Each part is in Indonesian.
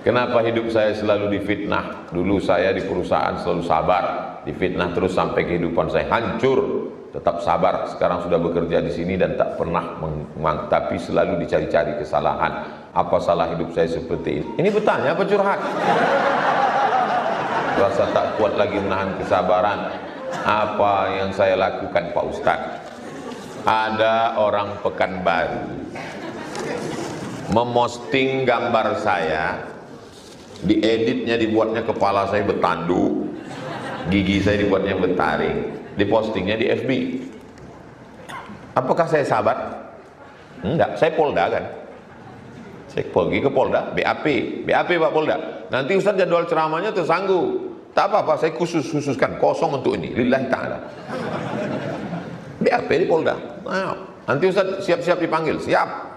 Kenapa hidup saya selalu difitnah? Dulu saya di perusahaan selalu sabar, difitnah terus sampai kehidupan saya hancur. Tetap sabar. Sekarang sudah bekerja di sini dan tak pernah tapi selalu dicari-cari kesalahan. Apa salah hidup saya seperti ini? Ini bertanya apa curhat? Rasa tak kuat lagi menahan kesabaran. Apa yang saya lakukan, Pak Ustadz? Ada orang Pekanbaru memosting gambar saya, dieditnya, dibuatnya kepala saya bertanduk, gigi saya dibuatnya bertaring, dipostingnya di FB. Apakah saya sahabat? Enggak, saya Polda kan. Saya pergi ke Polda, BAP Pak Polda. Nanti Ustaz jadwal ceramahnya tersanggup. Tak apa-apa, saya khususkan kosong untuk ini, lillahi ta'ala. BAP di Polda. Nah, nanti Ustaz siap-siap dipanggil, siap.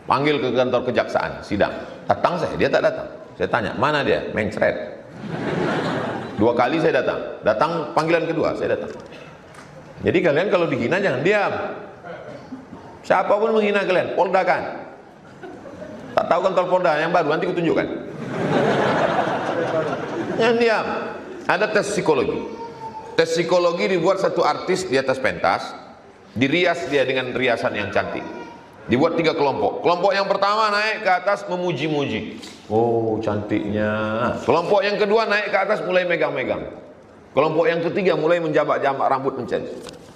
Panggil ke kantor kejaksaan, sidang. Datang saya, dia tak datang. Saya tanya, mana dia? Mencret. 2 kali saya datang panggilan kedua saya datang. Jadi kalian kalau dihina jangan diam. Siapapun menghina kalian, Polda kan. Tak tahu kantor Polda yang baru, nanti kutunjukkan. Jangan diam. Ada tes psikologi. Tes psikologi dibuat satu artis di atas pentas, dirias dia dengan riasan yang cantik. Dibuat 3 kelompok. Kelompok yang pertama naik ke atas memuji-muji. Oh, cantiknya. Kelompok yang kedua naik ke atas mulai megang-megang. Kelompok yang ketiga mulai menjabak-jabak rambut mencari.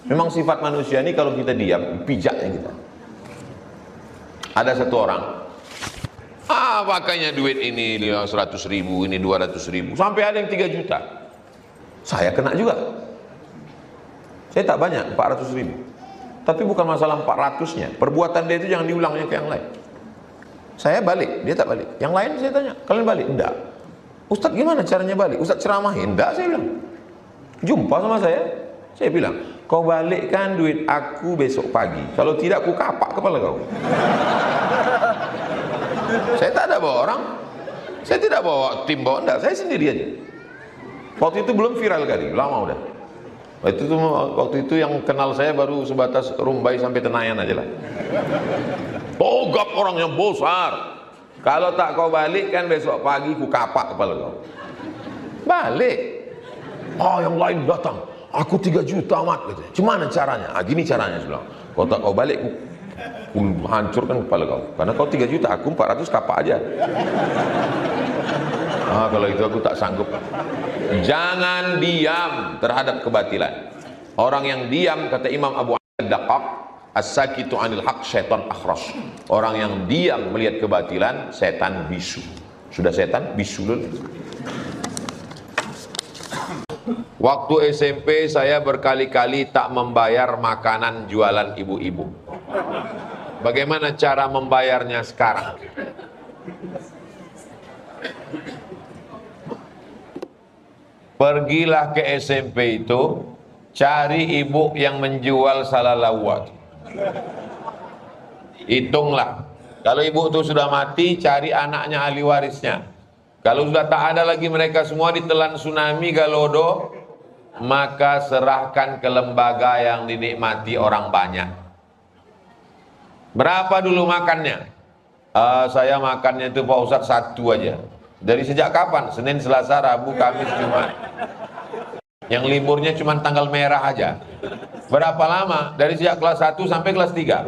Memang sifat manusia ini kalau kita diam, pijaknya kita. Ada satu orang, pakainya duit ini 100 ribu, ini 200 ribu, sampai ada yang 3 juta. Saya kena juga. Saya tak banyak, 400 ribu. Tapi bukan masalah 400-nya. Perbuatan dia itu jangan diulangnya ke yang lain. Saya balik, dia tak balik. Yang lain saya tanya, kalian balik? Enggak. Ustadz gimana caranya balik? Ustadz ceramahin? Enggak, saya bilang. Jumpa sama saya bilang, kau balikkan duit aku besok pagi. Kalau tidak, aku kapak kepala kau. Saya tak ada bawa orang. Saya tidak bawa tim, bawa enggak. Saya sendiri aja. Waktu itu belum viral kali, lama udah. Waktu itu yang kenal saya baru sebatas Rumbai sampai Tenayan aja lah. Togap orang yang besar. Kalau tak kau balik kan besok pagi ku kapak kepala kau. Balik. Yang lain datang. Aku 3 juta amat. Gimana caranya? Gini caranya bilang. Kalau tak kau balik ku hancurkan kepala kau. Karena kau 3 juta, aku 400 kapak aja. Kalau itu aku tak sanggup. Jangan diam terhadap kebatilan. Orang yang diam, kata Imam Abu Ad-Daqaq, as-sakitu anil haq syaitan akhras. Orang yang diam melihat kebatilan, setan bisu. Sudah setan bisu dulu. Waktu SMP saya berkali-kali tak membayar makanan jualan ibu-ibu. Bagaimana cara membayarnya sekarang? Pergilah ke SMP itu, cari ibu yang menjual salalawat. Hitunglah. Kalau ibu itu sudah mati, cari anaknya ahli warisnya. Kalau sudah tak ada lagi mereka semua ditelan tsunami Galodo, maka serahkan ke lembaga yang dinikmati orang banyak. Berapa dulu makannya? Saya makannya itu Pak Ustadz 1 aja. Dari sejak kapan? Senin, Selasa, Rabu, Kamis, Jumat. Yang liburnya cuma tanggal merah aja. Berapa lama? Dari sejak kelas 1 sampai kelas 3.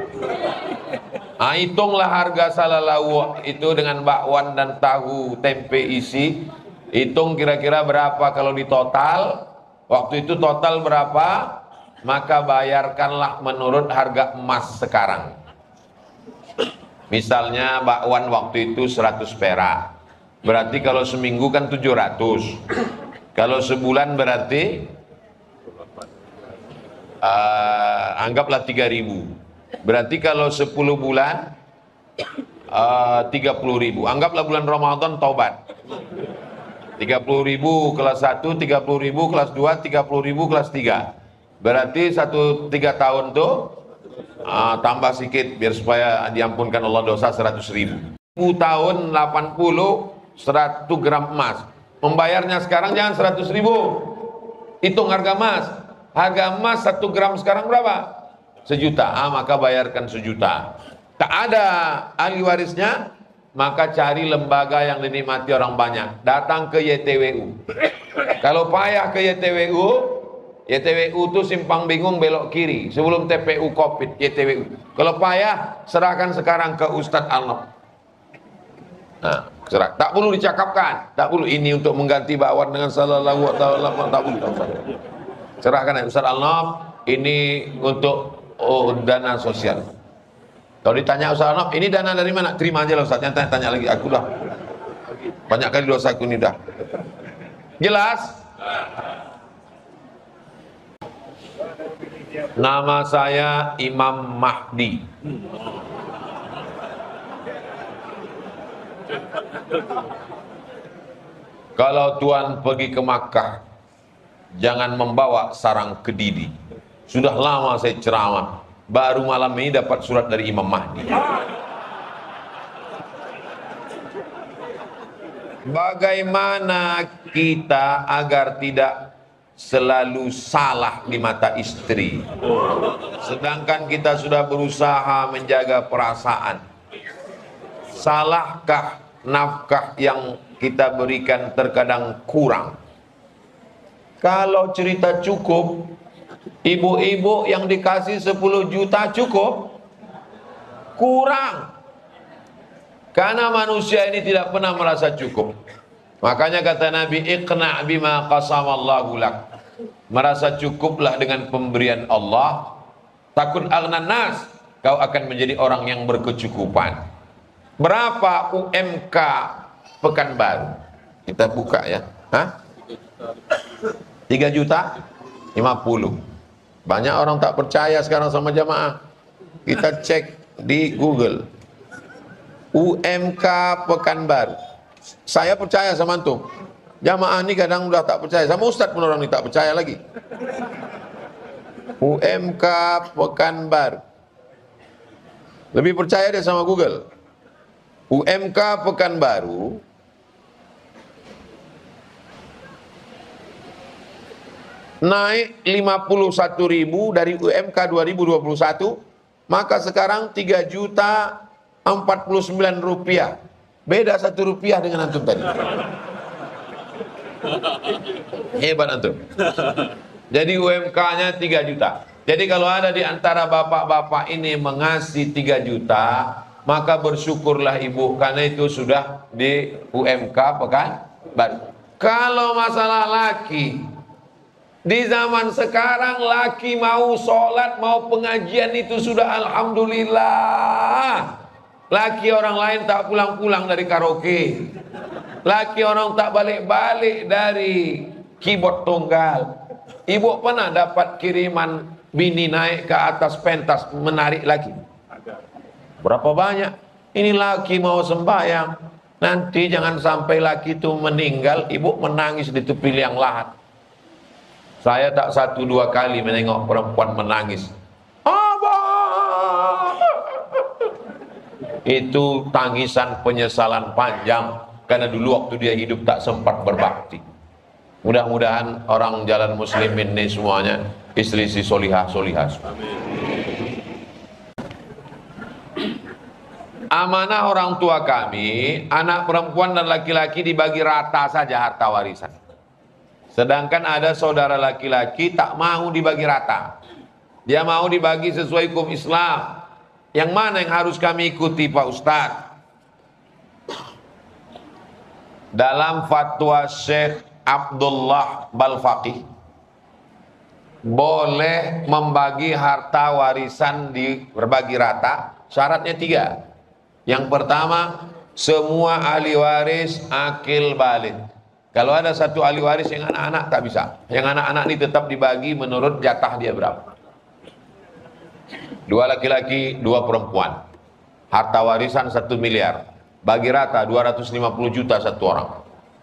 Hitunglah harga salalawu itu dengan bakwan dan tahu tempe isi. Hitung kira-kira berapa kalau di total. Waktu itu total berapa? Maka bayarkanlah menurut harga emas sekarang. Misalnya bakwan waktu itu 100 perak. Berarti kalau seminggu kan 700. Kalau sebulan berarti anggaplah 3000. Berarti kalau 10 bulan 30.000. Anggaplah bulan Ramadan taubat. 30.000 kelas 1, 30.000 kelas 2, 30.000 kelas 3. Berarti 3 tahun tuh tambah sedikit biar supaya diampunkan Allah dosa 100.000. 10 tahun 80 100 gram emas. Membayarnya sekarang jangan 100.000. Hitung harga emas. Harga emas 1 gram sekarang berapa? 1 juta. Maka bayarkan 1 juta. Tak ada ahli warisnya, maka cari lembaga yang dinikmati orang banyak. Datang ke YTWU. Kalau payah ke YTWU, YTWU itu simpang bingung belok kiri sebelum TPU Covid YTWU. Kalau payah, serahkan sekarang ke Ustadz Arnab. Nah, serah. Tak perlu dicakapkan, tak perlu ini untuk mengganti bakwan dengan sallallahu alaihi wasallam, tak perlu. Serahkan ya Ustadz Arnab, ini untuk dana sosial. Kalau ditanya Ustadz Arnab, ini dana dari mana? Terima aja lah Ustadz, jangan tanya lagi, aku dah banyak kali dosaku ini dah. Jelas? Nama saya Imam Mahdi. Kalau Tuhan pergi ke Makkah, jangan membawa sarang kedidi. Sudah lama saya ceramah, baru malam ini dapat surat dari Imam Mahdi. Bagaimana kita agar tidak selalu salah di mata istri, sedangkan kita sudah berusaha menjaga perasaan? Salahkah nafkah yang kita berikan terkadang kurang? Kalau cerita cukup, ibu-ibu yang dikasih 10 juta cukup? Kurang. Karena manusia ini tidak pernah merasa cukup. Makanya kata Nabi, iqna' bima qasamallahu lak. Merasa cukuplah dengan pemberian Allah. Takun aghnan nas, kau akan menjadi orang yang berkecukupan. Berapa UMK Pekanbaru? Kita buka ya. Hah? 3 juta 50. Banyak orang tak percaya sekarang sama jamaah. Kita cek di Google. UMK Pekanbaru. Saya percaya sama antum. Jamaah ini kadang udah tak percaya. Sama Ustadz pun orang ini tak percaya lagi. UMK Pekanbaru. Lebih percaya dia sama Google. UMK Pekanbaru naik 51.000 dari UMK 2021, maka sekarang 3.049.000 rupiah. Beda 1 rupiah dengan antum tadi. Hebat antum. Jadi UMK-nya 3 juta. Jadi kalau ada di antara bapak-bapak ini mengasih 3 juta, maka bersyukurlah ibu, karena itu sudah di UMK Pekanbaru. Kalau masalah laki, di zaman sekarang laki mau sholat, mau pengajian itu sudah alhamdulillah. Laki orang lain tak pulang-pulang dari karaoke. Laki orang tak balik-balik dari keyboard tunggal. Ibu pernah dapat kiriman bini naik ke atas pentas menarik lagi? Berapa banyak? Ini laki mau sembahyang, nanti jangan sampai laki itu meninggal, ibu menangis di tepi liang lahat. Saya tak 1-2 kali menengok perempuan menangis. Abah! Itu tangisan penyesalan panjang, karena dulu waktu dia hidup tak sempat berbakti. Mudah-mudahan orang jalan muslimin ini semuanya istri-istri solihah-solihah. Amanah orang tua kami, anak perempuan dan laki-laki dibagi rata saja harta warisan. Sedangkan ada saudara laki-laki tak mau dibagi rata. Dia mau dibagi sesuai hukum Islam. Yang mana yang harus kami ikuti Pak Ustadz? Dalam fatwa Syekh Abdullah Balfaqih, boleh membagi harta warisan di berbagi rata, syaratnya 3. Yang pertama, semua ahli waris akil balik. Kalau ada satu ahli waris yang anak-anak tak bisa. Yang anak-anak ini tetap dibagi menurut jatah dia berapa. 2 laki-laki, 2 perempuan. Harta warisan 1 miliar. Bagi rata 250 juta satu orang.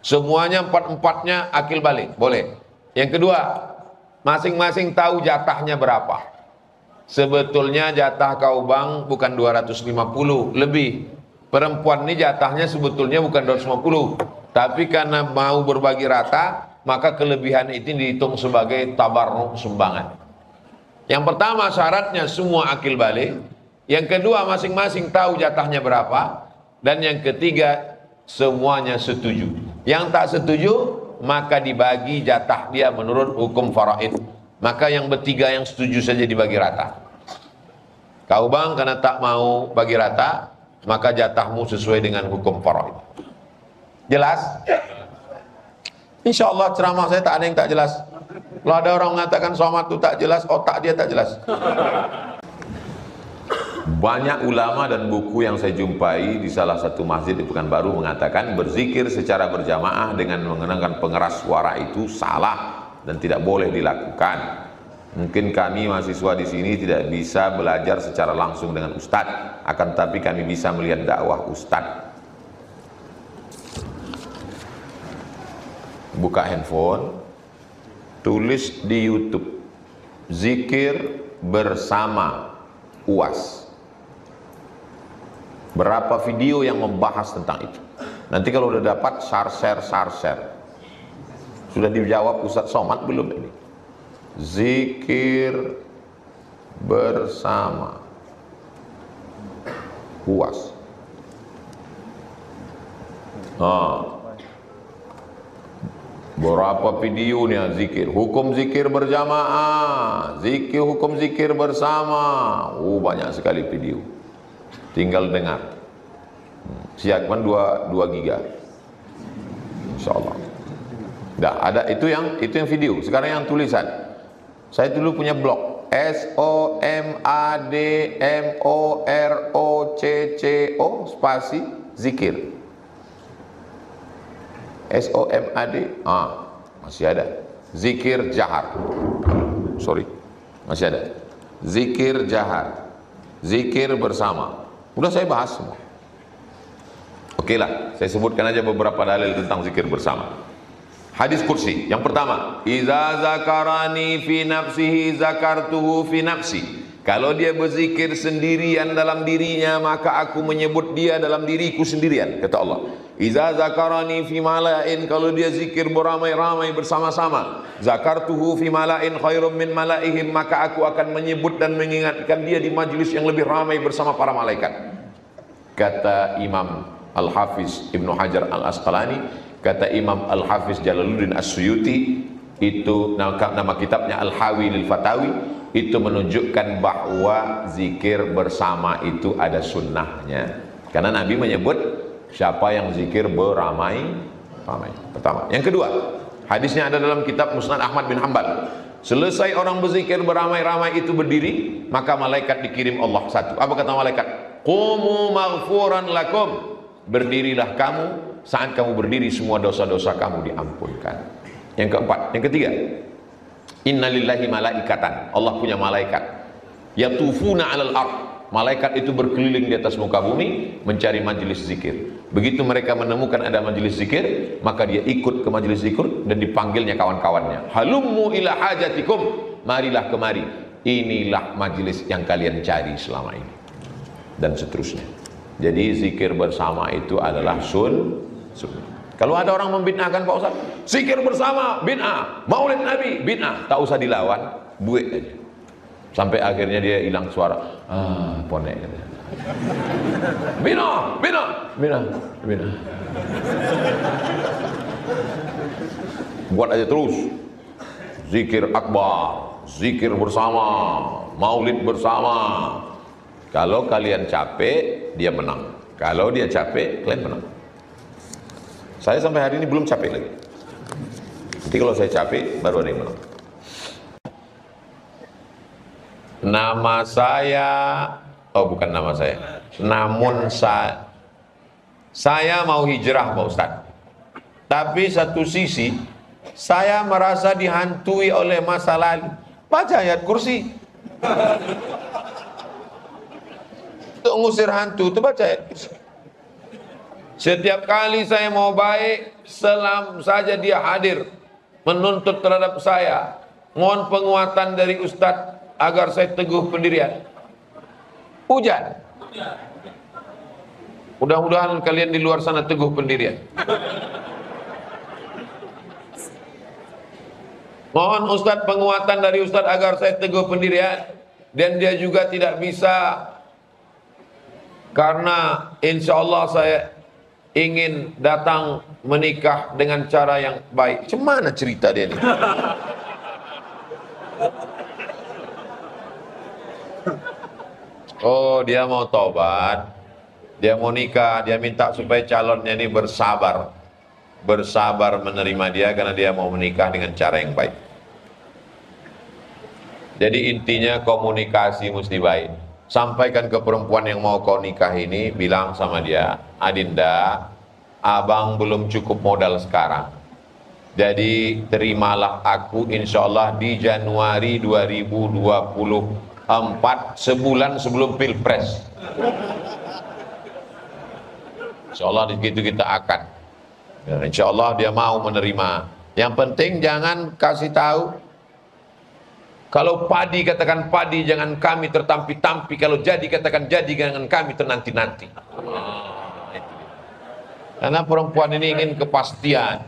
Semuanya 4-4-nya akil balik, boleh. Yang kedua, masing-masing tahu jatahnya berapa. Sebetulnya jatah kau bang bukan 250, lebih. Perempuan ini jatahnya sebetulnya bukan 250, tapi karena mau berbagi rata, maka kelebihan itu dihitung sebagai tabarruk, sumbangan. Yang pertama syaratnya semua akil balik. Yang kedua masing-masing tahu jatahnya berapa. Dan yang ketiga, semuanya setuju. Yang tak setuju, maka dibagi jatah dia menurut hukum faraid. Maka yang bertiga yang setuju saja dibagi rata. Kau bang, karena tak mau bagi rata, maka jatahmu sesuai dengan hukum faraid. Jelas? Insya Allah ceramah saya tak ada yang tak jelas. Kalau ada orang mengatakan somad itu tak jelas, otak dia tak jelas. Banyak ulama dan buku yang saya jumpai di salah satu masjid di Pekanbaru mengatakan berzikir secara berjamaah dengan menggunakan pengeras suara itu salah dan tidak boleh dilakukan. Mungkin kami mahasiswa di sini tidak bisa belajar secara langsung dengan ustadz, akan tetapi kami bisa melihat dakwah ustadz. Buka handphone, tulis di YouTube zikir bersama UAS. Berapa video yang membahas tentang itu. Nanti kalau udah dapat share. Sudah dijawab Ustadz Somad belum ini? Zikir bersama UAS. Berapa videonya zikir, hukum zikir berjamaah, hukum zikir bersama. Banyak sekali video. Tinggal dengar. Siapkan 2 giga. Insyaallah. Dah ada itu yang video. Sekarang yang tulisan. Saya dulu punya blog SOMADMOROCCO spasi zikir. SOMAD, masih ada. Zikir jahar. Masih ada. Zikir jahar. Zikir bersama. Udah saya bahas semua. Oke lah, saya sebutkan aja beberapa dalil tentang zikir bersama. Hadis kursi. Yang pertama, iza zakarani fi nafsihi zakartuhu fi nafsi. Kalau dia berzikir sendirian dalam dirinya, maka aku menyebut dia dalam diriku sendirian, kata Allah. Iza zakarani fi mala'in, kalau dia zikir beramai-ramai bersama-sama, zakartuhu fi mala'in khairum min mala'ihim, maka aku akan menyebut dan mengingatkan dia di majlis yang lebih ramai bersama para malaikat. Kata Imam Al-Hafiz Ibnu Hajar Al-Asqalani, kata Imam Al-Hafiz Jalaluddin As-Suyuti, itu nama kitabnya Al-Hawi lil Fatawi, itu menunjukkan bahwa zikir bersama itu ada sunnahnya. Karena Nabi menyebut siapa yang zikir beramai-ramai. Pertama. Yang kedua, hadisnya ada dalam kitab Musnad Ahmad bin Hanbal. Selesai orang berzikir beramai-ramai itu berdiri, maka malaikat dikirim Allah satu. Apa kata malaikat? Qumu maghfuran lakum. Berdirilah kamu, saat kamu berdiri semua dosa-dosa kamu diampunkan. Yang keempat, yang ketiga, innalillahi malaikatan. Allah punya malaikat. Yatufuna 'alal ardh. Malaikat itu berkeliling di atas muka bumi mencari majelis zikir. Begitu mereka menemukan ada majelis zikir, maka dia ikut ke majelis zikir dan dipanggilnya kawan-kawannya. Halummu ila hajatikum. Marilah kemari. Inilah majelis yang kalian cari selama ini. Dan seterusnya. Jadi zikir bersama itu adalah sunnah. Kalau ada orang membid'ahkan Pak Ustaz, zikir bersama bid'ah, maulid Nabi bid'ah, tak usah dilawan, buik aja. Sampai akhirnya dia hilang suara. Ponek. Bid'ah. Buat aja terus. Zikir akbar, zikir bersama, maulid bersama. Kalau kalian capek, dia menang. Kalau dia capek, kalian menang. Saya sampai hari ini belum capek lagi. Nanti kalau saya capek, baru ada yang menang. Nama saya, bukan nama saya. Namun saya mau hijrah Pak Ustaz. Tapi satu sisi, saya merasa dihantui oleh masa lalu. Baca ayat kursi. Untuk ngusir hantu itu baca ayat kursi. Setiap kali saya mau baik, selam saja dia hadir menuntut terhadap saya. Mohon penguatan dari Ustadz agar saya teguh pendirian. Hujan. Mudah-mudahan kalian di luar sana teguh pendirian. Mohon Ustadz penguatan dari Ustadz agar saya teguh pendirian. Dan dia juga tidak bisa Karena insya Allah saya ingin datang menikah dengan cara yang baik. Cemana cerita dia nih? Oh, dia mau tobat, dia mau nikah, dia minta supaya calonnya ini bersabar menerima dia karena dia mau menikah dengan cara yang baik. Jadi intinya komunikasi mesti baik. Sampaikan ke perempuan yang mau kau nikah ini, bilang sama dia, Adinda, abang belum cukup modal sekarang. Jadi terimalah aku insya Allah di Januari 2024, sebulan sebelum Pilpres. Insya Allah di situ kita akan. Insya Allah dia mau menerima. Yang penting jangan kasih tahu. Kalau padi katakan padi, jangan kami tertampi-tampi. Kalau jadi katakan jadi, jangan kami ternanti-nanti. Karena perempuan ini ingin kepastian.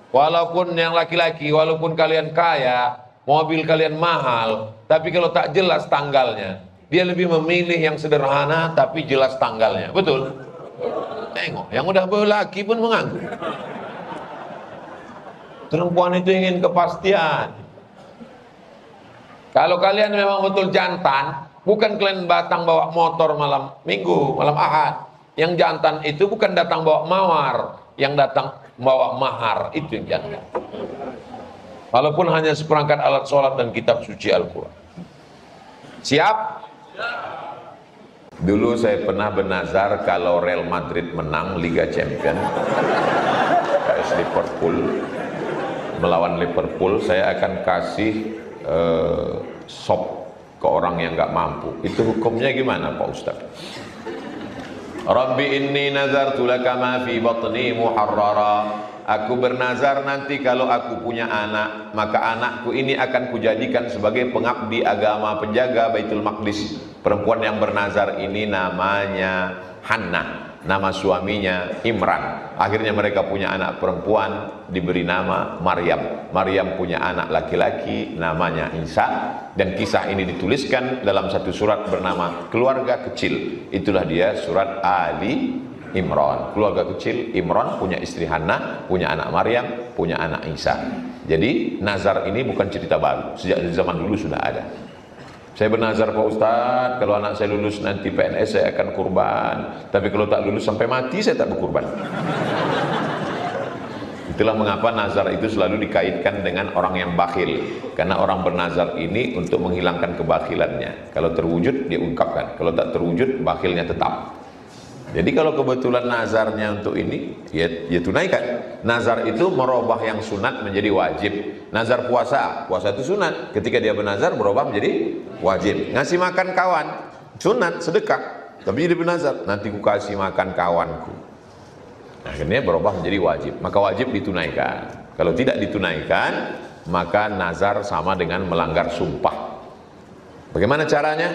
Walaupun yang laki-laki, walaupun kalian kaya, mobil kalian mahal, tapi kalau tak jelas tanggalnya, dia lebih memilih yang sederhana tapi jelas tanggalnya. Betul? Tengok, yang udah berlaki pun mengangguk. Perempuan itu ingin kepastian. Kalau kalian memang betul jantan, bukan kalian datang bawa motor malam minggu, malam ahad. Yang jantan itu bukan datang bawa mawar, yang datang bawa mahar, itu yang jantan. Walaupun hanya seperangkat alat sholat dan kitab suci Al-Quran. Siap? Dulu saya pernah bernazar kalau Real Madrid menang Liga Champions, AS Liverpool melawan Liverpool, saya akan kasih sop ke orang yang nggak mampu. Itu hukumnya gimana Pak Ustaz? Rabbi inni nazartu laka ma fi batni muharrara. Aku bernazar nanti kalau aku punya anak, maka anakku ini akan kujadikan sebagai pengabdi agama, penjaga Baitul Maqdis. Perempuan yang bernazar ini namanya Hannah, nama suaminya Imran. Akhirnya mereka punya anak perempuan, diberi nama Maryam. Maryam punya anak laki-laki namanya Isa, dan kisah ini dituliskan dalam satu surat bernama Keluarga Kecil. Itulah dia surat Ali Imran. Keluarga kecil, Imran punya istri Hannah, punya anak Maryam, punya anak Isa. Jadi nazar ini bukan cerita baru, sejak zaman dulu sudah ada. Saya bernazar Pak Ustadz, kalau anak saya lulus nanti PNS saya akan kurban, tapi kalau tak lulus sampai mati saya tak berkurban. Itulah mengapa nazar itu selalu dikaitkan dengan orang yang bakhil, karena orang bernazar ini untuk menghilangkan kebakhilannya. Kalau terwujud dia ungkapkan, kalau tak terwujud bakhilnya tetap. Jadi kalau kebetulan nazarnya untuk ini, ya tunaikan. Nazar itu merubah yang sunat menjadi wajib. Nazar puasa, puasa itu sunat. Ketika dia bernazar berubah menjadi wajib. Ngasih makan kawan, sunat, sedekah. Tapi dia bernazar, nanti ku kasih makan kawanku. Akhirnya berubah menjadi wajib. Maka wajib ditunaikan. Kalau tidak ditunaikan, maka nazar sama dengan melanggar sumpah. Bagaimana caranya?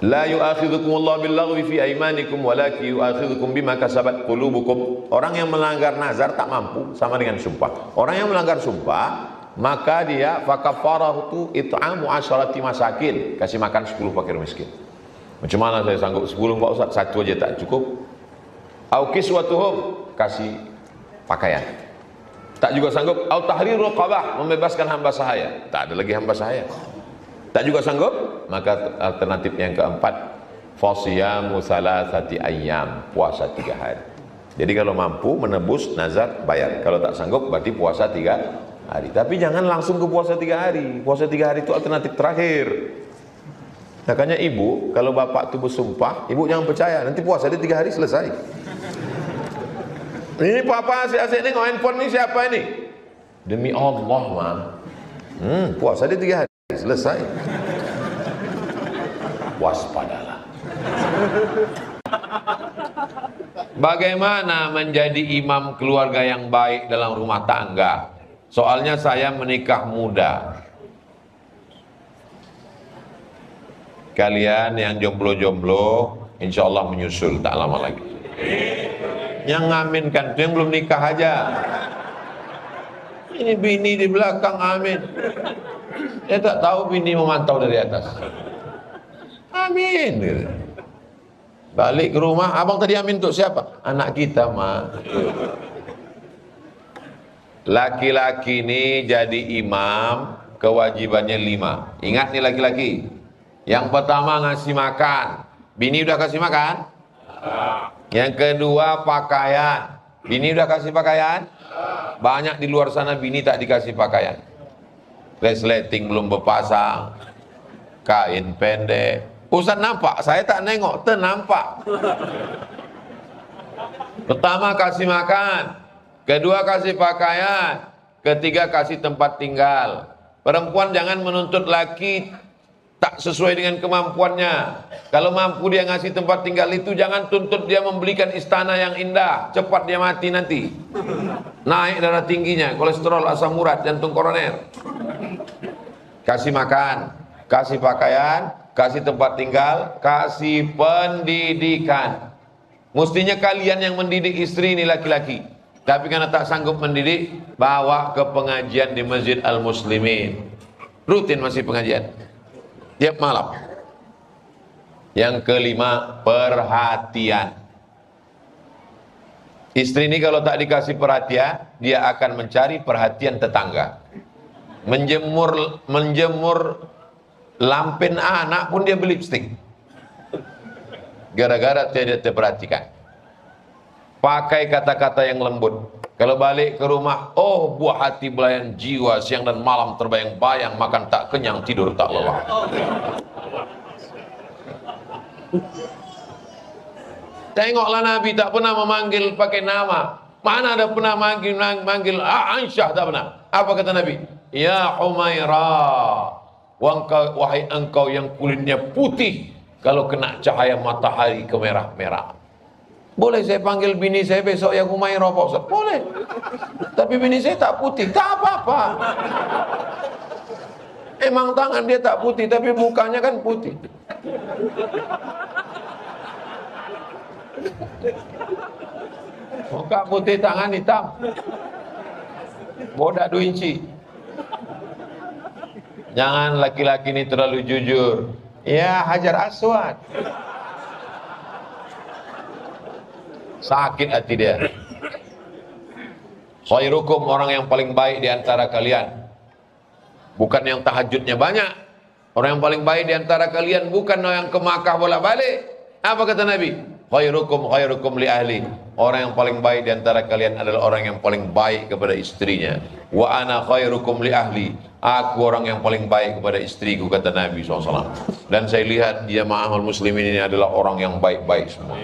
La yu'akhidhukumullahu billaghwi fi aymanikum walakin yu'akhidhukum bima kasabat qulubukum. Orang yang melanggar nazar tak mampu, sama dengan sumpah. Orang yang melanggar sumpah, maka dia fakafaratu it'amu 'asharati masakin, kasih makan 10 fakir miskin. Macam mana saya sanggup 10 Pak Ustaz? Satu aja tak cukup. Au kiswatuhum, kasih pakaian. Tak juga sanggup. Au tahriru raqabah, membebaskan hamba sahaya. Tak ada lagi hamba sahaya. Tak juga sanggup, maka alternatif yang keempat, fasiyamu salasati ayyam, puasa 3 hari. Jadi kalau mampu menebus nazar, bayar. Kalau tak sanggup berarti puasa 3 hari. Tapi jangan langsung ke puasa 3 hari. Puasa 3 hari itu alternatif terakhir. Makanya ibu, kalau bapak itu bersumpah, ibu jangan percaya, nanti puasa dia 3 hari selesai. Ini papa asyik-asyik nengok handphone ni siapa ini? Demi Allah, Mam. Puasa dia 3 hari selesai. Waspadalah. Bagaimana menjadi imam keluarga yang baik dalam rumah tangga? Soalnya saya menikah muda. Kalian yang jomblo-jomblo, insya Allah menyusul tak lama lagi. Yang ngaminkan itu yang belum nikah aja. Ini bini di belakang amin. Dia tak tahu bini memantau dari atas. Amin. Balik ke rumah, abang tadi amin untuk siapa? Anak kita, Ma. Laki-laki ini jadi imam, kewajibannya 5. Ingat nih laki-laki. Yang pertama ngasih makan. Bini udah kasih makan? Yang kedua pakaian. Bini udah kasih pakaian? Banyak di luar sana bini tak dikasih pakaian. Resleting belum berpasang, kain pendek. Ustaz nampak, saya tak nengok, nampak. Pertama kasih makan, kedua kasih pakaian, ketiga kasih tempat tinggal. Perempuan jangan menuntut laki tak sesuai dengan kemampuannya. Kalau mampu dia ngasih tempat tinggal itu, jangan tuntut dia membelikan istana yang indah. Cepat dia mati nanti. Naik darah tingginya, kolesterol, asam urat, jantung koroner. Kasih makan, kasih pakaian, kasih tempat tinggal, kasih pendidikan. Mestinya kalian yang mendidik istri ini laki-laki. Tapi karena tak sanggup mendidik, bawa ke pengajian di Masjid Al-Muslimin. Rutin masih pengajian tiap malam. Yang kelima, perhatian. Istri ini kalau tak dikasih perhatian, dia akan mencari perhatian tetangga. Menjemur lampen anak pun dia beli lipstick. Gara-gara tidak terperhatikan. Pakai kata-kata yang lembut. Kalau balik ke rumah, oh buah hati belayan jiwa, siang dan malam terbayang-bayang, makan tak kenyang, tidur tak lelah. Tengoklah Nabi tak pernah memanggil pakai nama. Mana ada pernah manggil Aisyah, tak pernah. Apa kata Nabi? Ya Humairah, wahai engkau yang kulitnya putih, kalau kena cahaya matahari kemerah-merah. Boleh saya panggil bini saya besok yang Humairah Pak Ustaz? Boleh. Tapi bini saya tak putih, tak apa-apa. Emang tangan dia tak putih, tapi mukanya kan putih. Muka putih, tangan hitam. Bodak 2 inci. Jangan laki-laki ini terlalu jujur. Ya Hajar Aswad. Sakit hati dia. Khairukum, orang yang paling baik di antara kalian, bukan yang tahajudnya banyak. Orang yang paling baik di antara kalian bukan yang ke Makkah bolak-balik. Apa kata Nabi? Khairukum li ahli. Orang yang paling baik di antara kalian adalah orang yang paling baik kepada istrinya. Wa ana khairukum li ahli. Aku orang yang paling baik kepada istriku, kata Nabi SAW. Dan saya lihat jamaah muslimin ini adalah orang yang baik-baik semua.